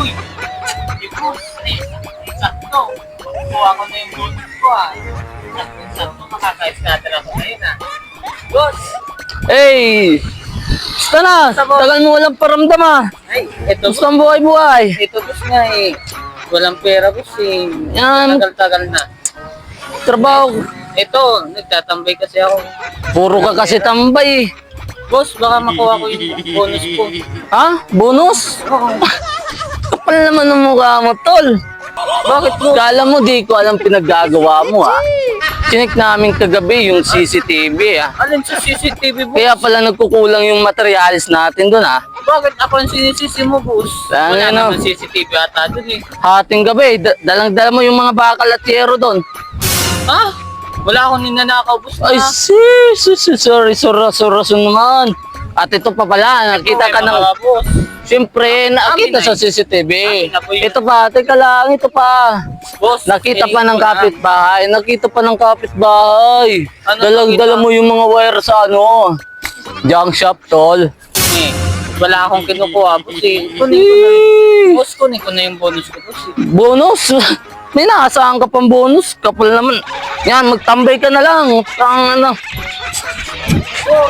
Uy, di boss, sakto. Kuha ko na yung bonus ko ah. Sakto, makaka-scatter ako ngayon ah. Boss! Hey! Basta na! Tagal mo walang paramdam ah! Ay, eto Gusto ang buhay-buhay! ito boss nga eh. Walang pera boss eh. Yan. Tagal-tagal na. Trabaho! Ito, nagtatambay kasi ako. Puro ka kasi tambay eh. Boss, baka makuha ko yung bonus ko. Ha? Bonus? Kapal naman ng mukha mo, tol! Bakit boss? Kala mo di ko alam pinaggagawa mo ha? Chinik namin kagabi yung CCTV ah. Alin sa CCTV boss? Kaya pala nagkukulang yung materialis natin dun ah. Bakit ako ang sinisisi mo boss? Wala Ano? naman CCTV ata dun eh. Hating gabi, dalang-dala mo yung mga bakal at yero doon. Ha? Wala akong ninanakaw boss na. Ay, sorry naman. At ito pa pala, nakita ka ng... boss. Siyempre, nakita Amin sa na CCTV. Amin na po yun. Ito pa, teka lang, ito pa. Boss, Nakita pa tingin ng ko na. kapitbahay, nakita pa ng kapitbahay. Ano Dalang-dala nakita? mo yung mga wire sa ano, junk shop, tol. Eh, wala akong kinukuha boss eh. Kunin ko na. Boss, kunin ko na yung bonus ko boss eh. Bonus? May naasahan ka pang bonus? Kapal naman. Yan, magtambay ka na lang. Ang ano. Oh,